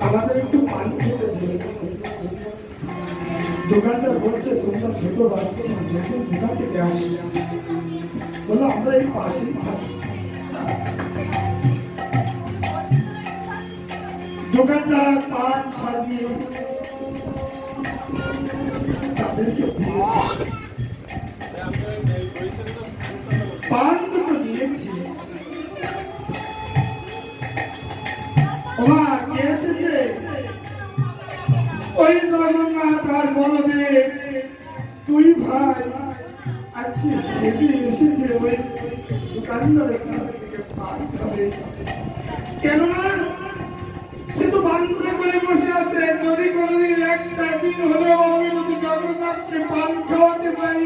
আমাদের একটু পান খেতে দেবে। দোকানদার বলছে তোমরা ছোট বাচ্চা যখন দোকান থেকে আসি বলো আমরা এই পাশেই থাকি। দোকানদার পান সাজিয়ে তাদেরকে পান দুটো দিয়েছি। ওমা কে এসেছে? ওই জগন্নাথ আর বলদেব তুই ভাই আজকে সেটি এসেছে ওই দোকানদারের কাছ থেকে পান খাবে। কেননা সে তো বান্ধব করে বসে আছে, যদি কোনদিন একটা দিন হলেও আমি যদি জগন্নাথকে পান খাওয়াতে পারি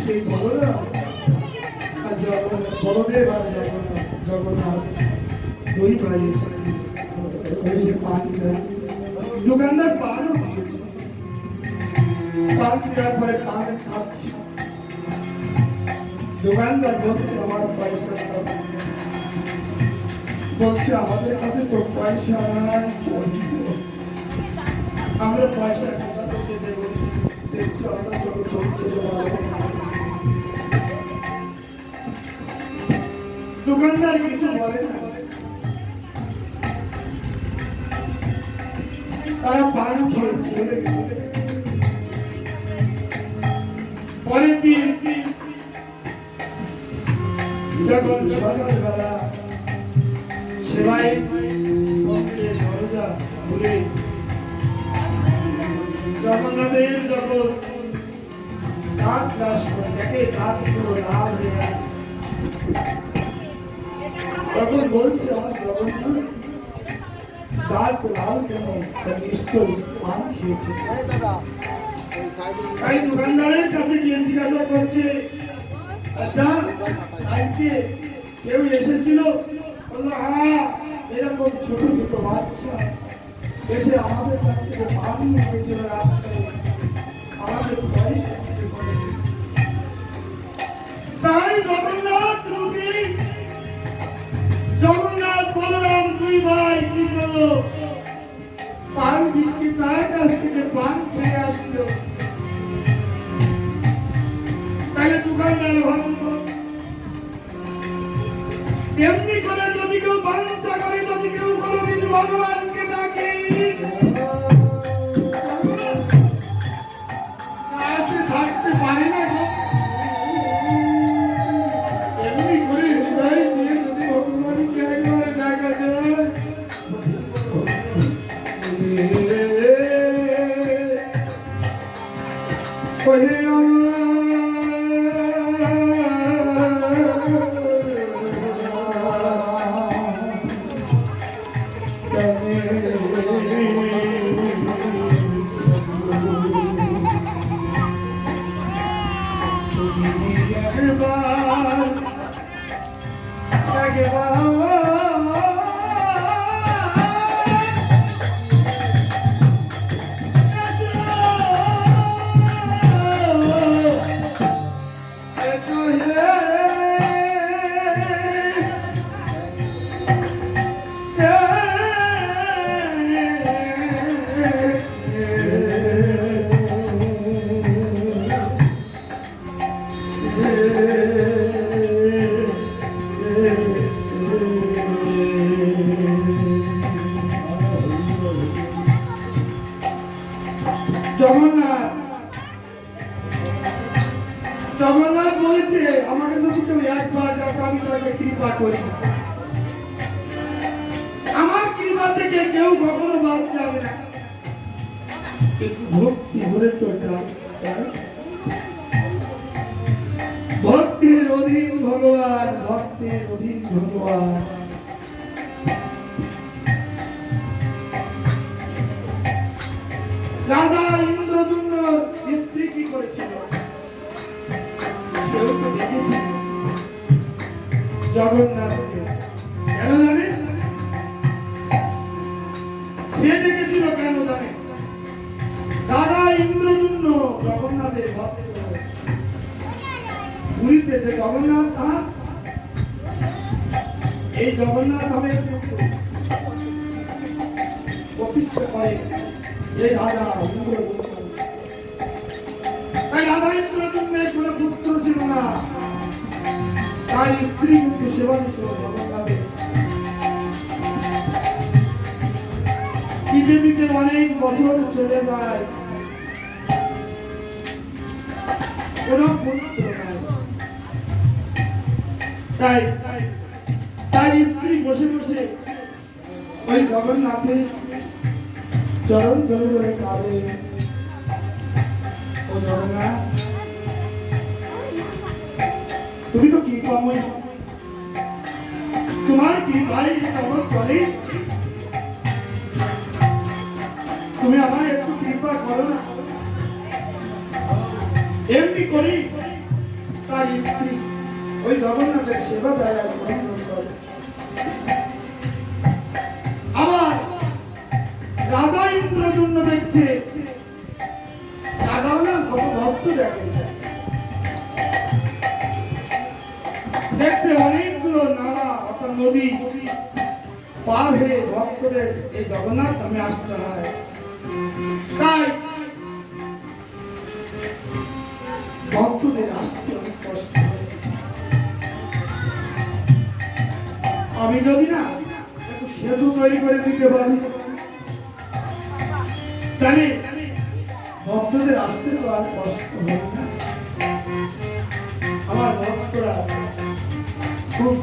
সেই ভগবান আর বলদেব আর জগন্নাথ দুই ভাই এসেছে পান খায়। দোকানদার পানও দিয়েছে, পান দেওয়ার পরে পান খাচ্ছি। দোকানদার বলছে আমার পয়সা বলছে আমাদের কাছে তো পয়সা নাই, আমরা পয়সা কোথা থেকে দেবো? দেখছো আমরা ছোট ছোট দোকানদার কিছু বলে না, তারা পান খেয়ে চলে গেছে। পরের দিন যখন সকালবেলা সেবাই দরজা খুলে জগন্নাথের যখন দাঁত ব্রাশ করে দেখে দাঁত পুরো লাল হয়ে আছে, তখন বলছে আমার জগন্নাথ দাঁত লাল কেন? নিশ্চয় পান খেয়েছে। তাই দোকানদারের কাছে গিয়ে জিজ্ঞাসা করছে, আচ্ছা কালকে কেউ এসেছিল? বললো হ্যাঁ এরকম ছোট ছোট বাচ্চা এসে আমাদের কাছ থেকে পান নিয়ে গেছিল রাত্রে, আমাদের পয়সা দিতে পারে। তাই জগন্নাথ রূপী জগন্নাথ বলরাম দুই ভাই কি করলো, পান বিক্রি তার কাছ থেকে পান খেয়ে আসলো। তাহলে দোকানদার ভাবলো এমনি করে যদি কেউ বাঞ্ছা করে, যদি কেউ কোনোদিন ভগবানকে ডাকে, আসে থাকতে পারে না গো। এমনি করে হৃদয় দিয়ে যদি ভগবানকে একবার ডাকা যায়, ওহে জগন্নাথ জগন্নাথ বলেছে আমাকে যদি কেউ একবার ডাকে আমি তাকে কৃপা করি, আমার কৃপা থেকে কেউ কখনো বাদ যাবে না। কিন্তু ভক্তি ভরে তো ভক্তির অধীন ভগবান, ভক্তির অধীন ভগবান। রাজা ইন্দ্রদুম্নর স্ত্রী কি করেছিল সেও তো দেখেছিল জগন্নাথকে। কেন জানে? সে দেখেছিল কেন জানে? রাজা ইন্দ্রদুম্ন জগন্নাথের ভক্ত। পুরীতে যে জগন্নাথ ধাম, এই জগন্নাথ ধামের প্রতিষ্ঠা করে এই রাজা ইন্দ্রদুম্ন। তাই রাজা ইন্দ্রদুম্নের কোনো পুত্র ছিল না, তাই স্ত্রী কিন্তু সেবা দিত জগন্নাথের। দিতে দিতে অনেক বছর চলে যায়, কোনো পুত্র নাই। তাই তাই স্ত্রী বসে বসে ওই জগন্নাথের চরণ ধরে ধরে কাঁদে, ও জগন্নাথ তুমি তো কৃপাময়, তোমার কৃপায় এই জগৎ চলে, তুমি আমার একটু কৃপা করো না। এমনি করি তার স্ত্রী ওই জগন্নাথের সেবা দয়া গ্রহণ করে। আবার রাজা ইন্দ্রদুম্ন দেখছে, রাজা হলেন ভক্ত দেখছে অনেকগুলো নালা অর্থাৎ নদী পার হয়ে ভক্তদের এই জগন্নাথ ধামে আসতে হয়। তাই ভক্তদের আসতে অনেক কষ্ট। আমি যদি না একটু সেতু তৈরি করে দিতে পারি, তাহলে ভক্তদের আসতে তো আর কষ্ট হবে না। আমার ভক্তরা খুব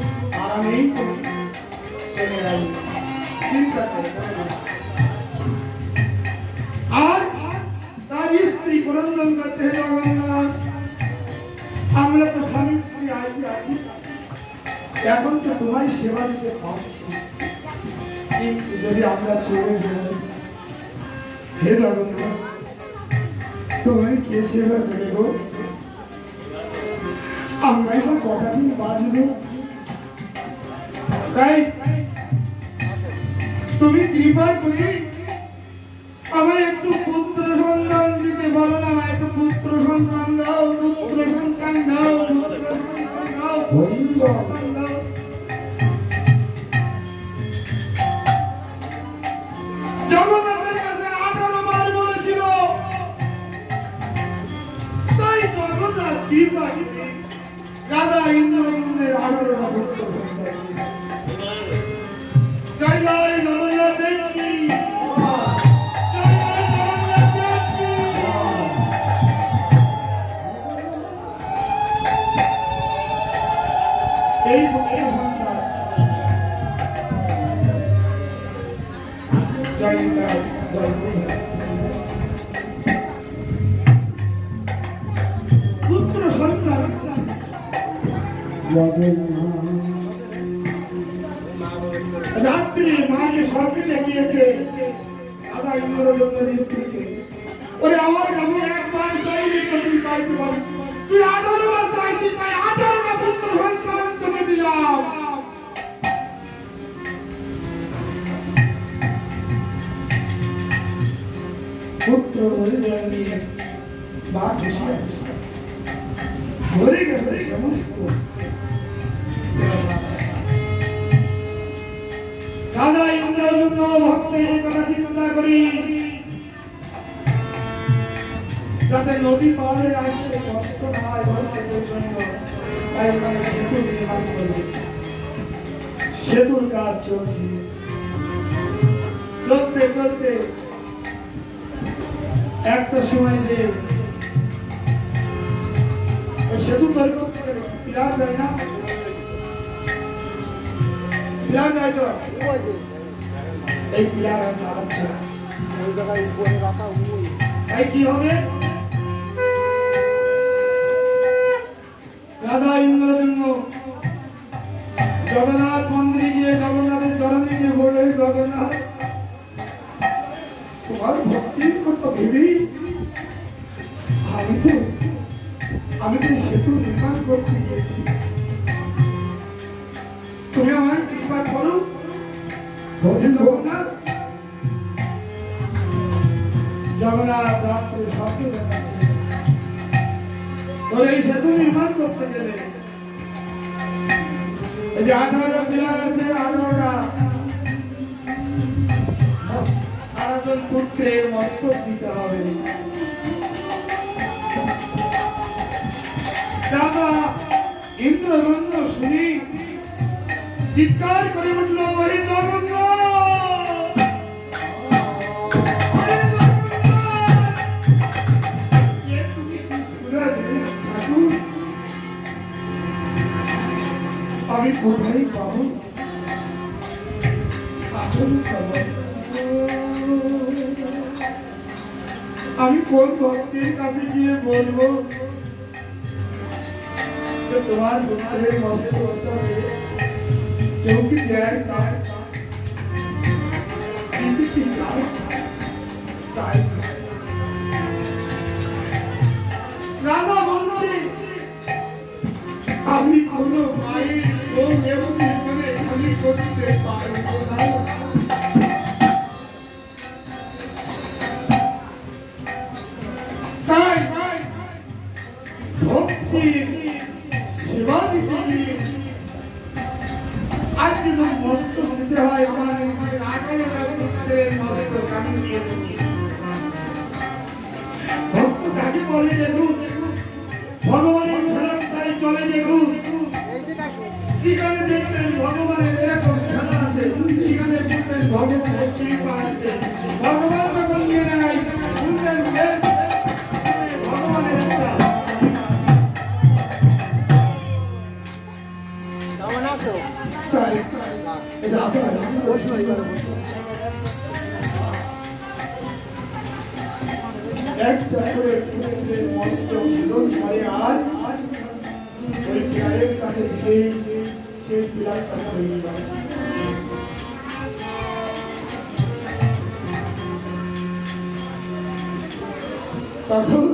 আরামেই চলে যাবে, চিন্তা করে না। আর তার স্ত্রী ক্রন্দন করতে, জগন্নাথ আমরা তো স্বামী স্ত্রী আছি, এখন তো তোমায় সেবা দিতে পারছি, কিন্তু যদি আমরা চলে যাই, হে জগন্নাথ তোমায় কে সেবা দেবে গো? আমরাই বা কটা দিন বাঁচবো। তাই তুমি কৃপা করে আমায় একটু পুত্র সন্তান দিতে পারো না? একটু পুত্র সন্তান দাও, পুত্র সন্তান দাও, পুত্র সন্তান দাও, পুত্র সন্তান দাও। জগন্নাথের কাছে 18 বার বলেছিল, তাই জগন্নাথ কৃপা করে রাজা ইন্দ্রদম্নের 18টা পুত্র সন্তান। জয় জয় জগন্নাথ দেব কি, জয় জয় জগন্নাথ দেব কি। এই পুত্র সন্তান জয় জয় জয় পুত্র সন্তান রাত্রে মাকে স্বপ্নে দেখিয়েছে রাজা ইন্দ্রদম্নের স্ত্রীকে, ওরে আমার কাছে একবার চাইলে তুমি পাইতে পারো, তুই 18 বার চাইছি, তাই 18টা পুত্র সন্তান তোকে দিলাম। পুত্র ধরে যায়নি, মা খুশি আছে, ধরে গেছে সমস্ত। রাজা ইন্দ্রদম্ন ভক্তের কথা চিন্তা করি যাতে নদী পারে আসতে কষ্ট না হয় ভক্তদের জন্য, তাই ওখানে সেতু নির্মাণ করবে। সেতুর কাজ চলছে, চলতে চলতে একটা সময় যে সেতু তৈরি করতে পিলার দেয় না, পিলার দেয় তো, এই পিলার আর দাঁড়াচ্ছে না, তাই কি হবে? রাজা ইন্দ্রদম্ন জগন্নাথ মন্দিরে গিয়ে জগন্নাথের চরণে গিয়ে বলে, জগন্নাথ তোমার ভক্তির কথা ভেবেই আমি তো সেতু নির্মাণ করতে গিয়েছি, তুমি আমার কৃপা করো। জগন্নাথ জগন্নাথ রাত্রে স্বপ্ন দেখাচ্ছে, তোর এই সেতু নির্মাণ করতে গেলে এই যে 18 পিলার আছে, 18টা 18 পুত্রের মস্তক দিতে হবে। রাজা ইন্দ্রদম্ন শুনি চিৎকার করে উঠল, ওরে জগন্নাথ, আমি কোথায় পাবো? আমি কোন ভক্তের কাছে গিয়ে বলবো যে তোমার পুত্রের মস্তক কেউ কি দেয়? কিন্তু কি চাই রাজা বলছে, আমি কোনো মায়ের ও এবং জীবনে খালি করতে পারবো না। তাই ভক্তির সেবা দিতে গিয়ে আজকে তো মস্ত দিতে হয়, আমার নিজের 18টা পুত্রের মস্তক আমি দিয়ে দেবো। ভক্ত কাকে বলে দেখুন, ভগবানের খেলার তাই চলে দেখুন, সেখানে দেখবেন ভগবানের এরকম খেলা আছে, সেখানে দেখবেন ভগবানের কৃপা আছে। ভগবান যখন নিয়ে নেয় শুনবেন ভগবানের একটা একটা করে মস্ত শীতল করে আর ওই পিলারের কাছে দিলে সেই পিলারটা হয়ে যায়। তখন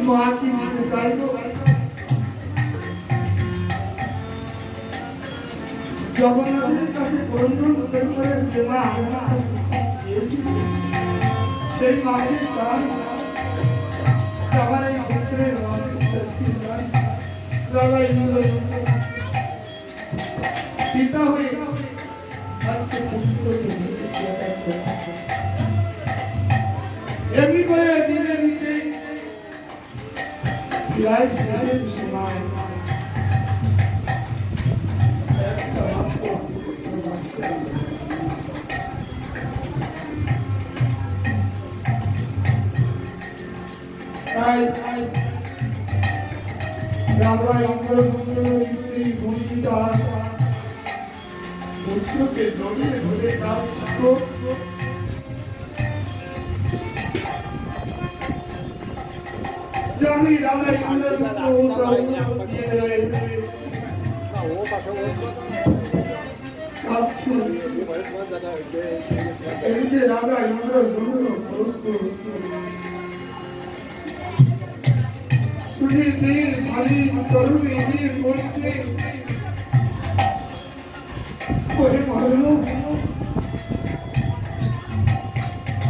মা কি দিতে চাইতো? জগন্নাথের কাছে ক্রন্দন করে যে মা সেই মাকে চান আমার এই ক্ষেত্রের রাজা ইন্দ্র পিতা হয়ে আজকে এমনি করে দিনে দিতে প্রায় শেষের সময় রাজা ইন্দ্রপুত্র স্ত্রী ভূমিকা পুত্রকে জড়িয়ে ধরে কাঁদছিল। জানি রাজা ইন্দ্রপুত্র দিয়ে দেবে এদিকে রাজা ইন্দ্র প্রস্তুত সুনীতির শারীরিক চরণে দিয়ে বলছে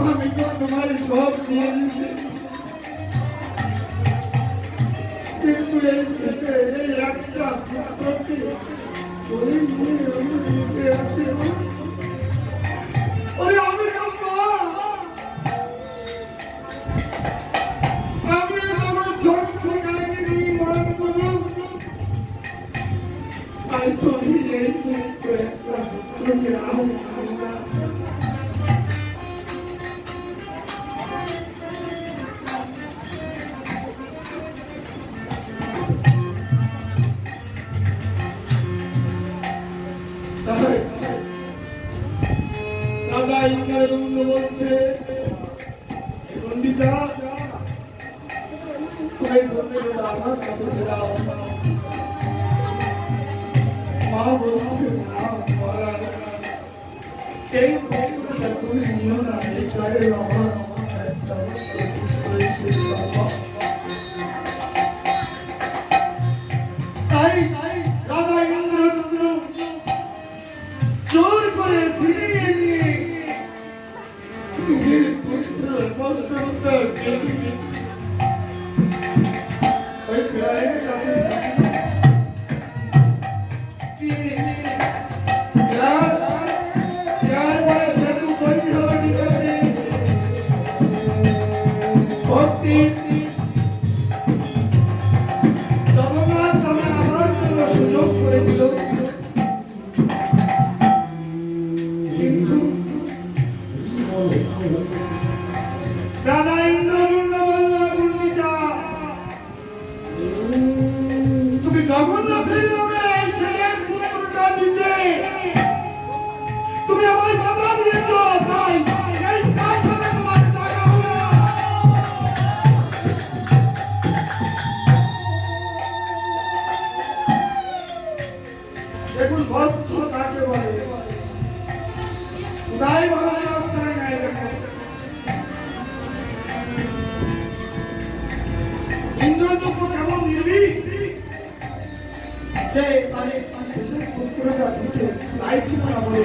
আমি তো তোমার সব দিয়ে দিচ্ছি কিন্তু এই শেষে এই একটা পুত্রকে আমি রাজা ইন্দ্রদম্ন বলছে পণ্ডিতা আমার কাছে যাও। মা বলছে না মহারাজ এই ক্ষমতা তুমি নিও না এই কারে আমার তাই রাজা ইন্দ্রদম্ন জোর করে ফিরিয়ে নিয়ে নিজের পুত্রের কষ্টটা ওই প্রায়ের কাছে সুযোগ করে দিল রাজা ইন্দ্রদম্ন বলল গুন্ডিচা তুমি জগন্নাথের নামে এই ছেলের পুত্রটা দিতে তুমি আমার বাবা দিয়েছ তাই এই কাজ সাথে তোমার দয়া হবে না। দেখুন ভক্ত কাকে বলে তাই ভগবান অবস্থায় নাই দেখো ইন্দ্রদম্ন কেমন নির্ভীক যে তাদের শেষের পুত্রটা দিতে চাইছিল না বলে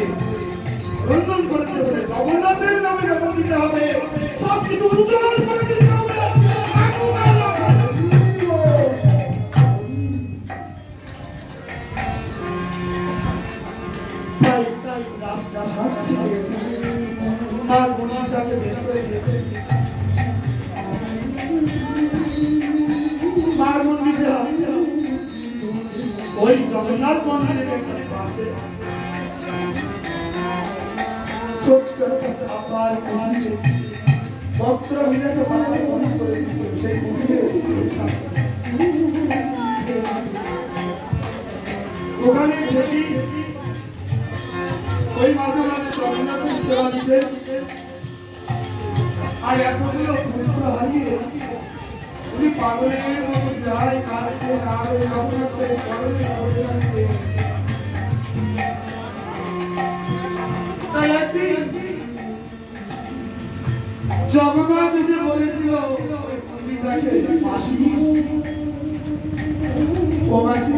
রন্ধন করতে বলে জগন্নাথের নামে যখন দিতে হবে সব কিছু উজাড় করে দিতে হবে। আর মনাটাকে বের করে দিয়েছে মার মন্দিরে ওই জগন্নাথ মন্দিরের পাশে ছোট্ট আবার ভক্ত মিলেকে বাবার মনে করে দিচ্ছে সেই মন্দিরে ওখানে দেখি ওই মাঝে মাঝে জগন্নাথের সেবা দিতে আর এতগুলো পুত্র হারিয়ে উনি পাগলের মতো যায় কাঁদতে আর ওই জগন্নাথের চরণে বসে থাকতে। তাই একদিন জগন্নাথ এসে বলেছিল ওই পণ্ডিতাকে মাসি ও মাসি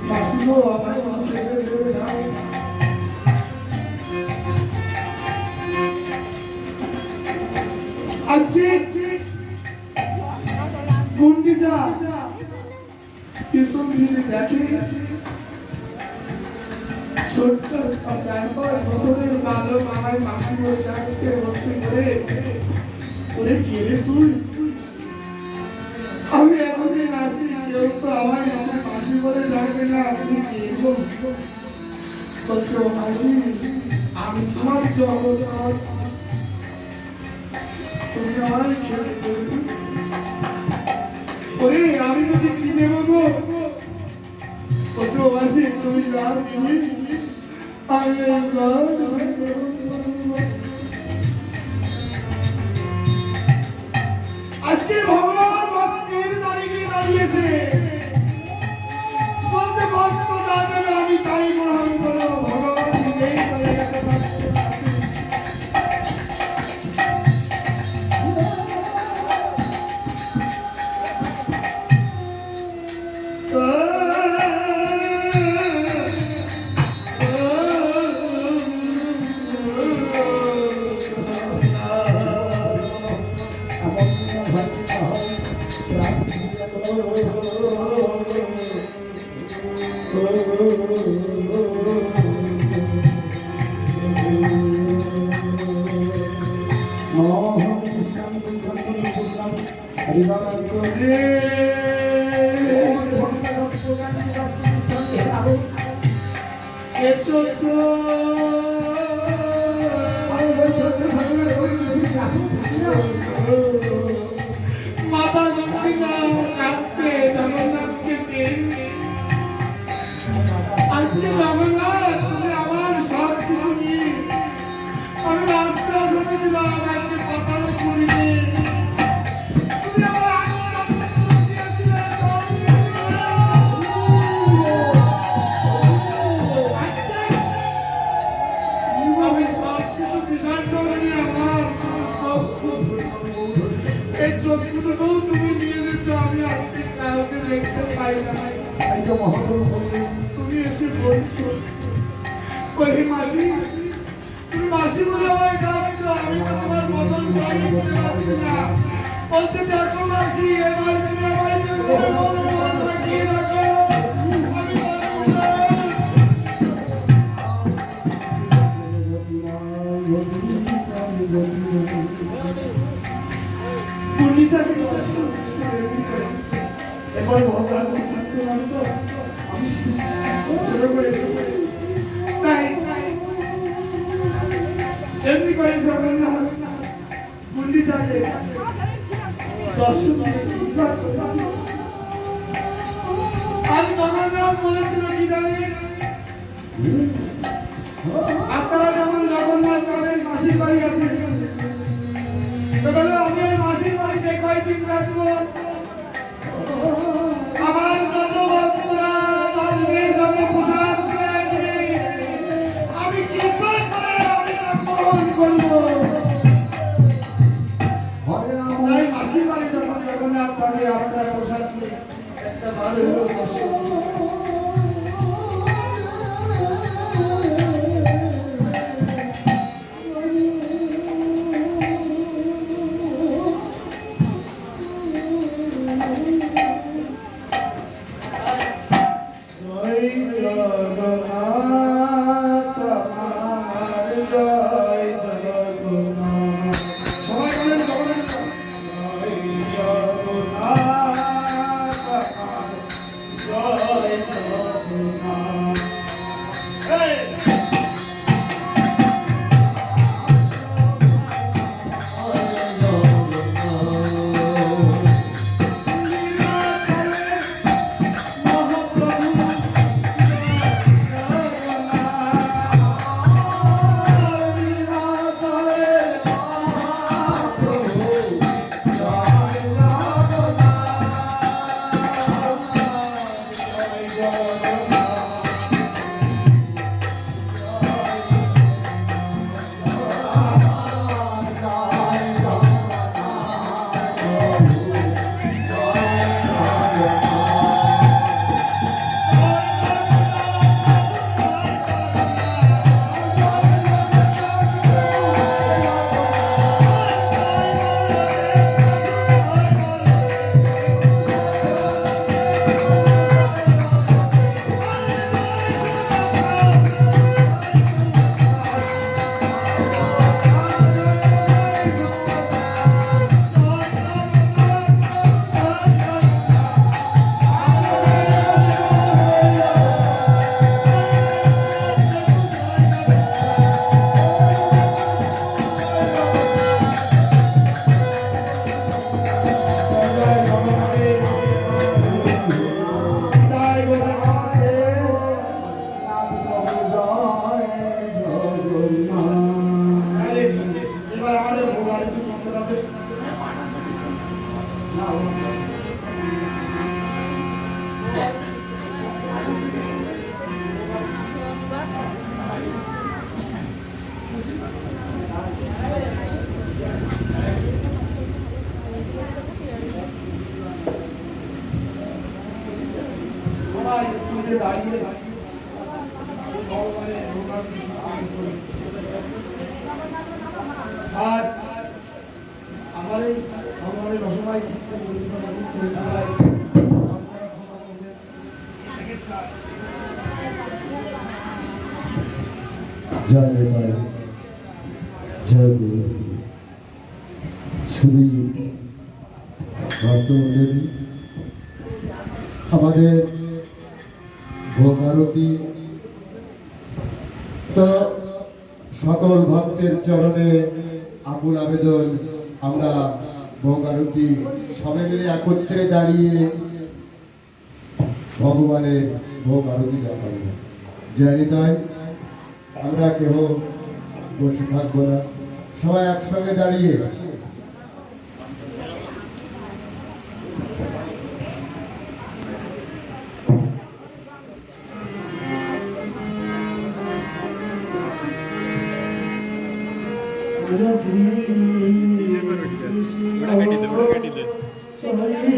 মাসি গো আমার পিছন ফিরে দেখে ছোট্ট 4-5 বছরের বালক আমার মাসি যাকে ভর্তি করে ওরে কেড়ে তুই আমি এতদিন আসি কেউ তো আমার মাসি বলে ডাকবে না আপনি মাসি আমি তোমার জগৎ তুমি আমায় ছেড়ে দেবে ওরে আমি যদি কিনে নেবো মাসি তুমি যার তুমি আজকে ভগবান ভক্তের দাঁড়িয়ে দাঁড়িয়েছে বলতে বলতে আমি তাই গ্রহণ করো ভগবান নিজেই করে গেছে মাতা গঙ্গা কাঁদছে জগন্নাথকে আজকে জগন্নাথ তুমি আমার সব তুমি আমি রাস্তা ধরে দিলাম আজকে কথা করিনি তুমি আমার আমি সব কিছু বিচার করিনি আমার এই চোখগুলো তুমি নিয়ে গেছো আমি আজকে কাউকে দেখতে পাই না তুমি এসে বলছো ওই মাসি তুমি মাসি বলে আমায় ডাকছো আমি তো তোমার বদল করতে পারছি না বলতে দেখো মাসি এবার তুমি আমায় থাকিয়ে রাখো এবার ভগবান আমি ছোট করে তাই এমনি করে জগন্নাথ পুলিশ আছে আজ জগন্নাথ বলেছিল কি জানি আপনারা যেমন জগন্নাথ বলেন মাসির বাড়ি আছে আমি মাসির বাড়িতে কয়েকদিন রাখবো আমার আমি কৃপা করে আমি গ্রহণ করবো তাই মাসির বাড়ি যখন জগন্নাথ থাকে আপনার প্রসাদ একটা ভালো সবাই পুজো দাঁড়িয়ে ভগবানের ভোগার আর আমার এই ভগবানের রসমাই জয় নিতাই, জয় গুরু। শুধুই ভক্তমণ্ডলী, আমাদের ভোগ আরতি তো সকল ভক্তের চরণে আকুল আবেদন, আমরা ভোগ আরতি সবাই মিলে একত্রে দাঁড়িয়ে ভগবানের ভোগ আরতি দেখাবো। জয় নিতাই, আমরা কেহ বসে থাকবো না, সবাই একসঙ্গে দাঁড়িয়ে Una gatita, una gatita.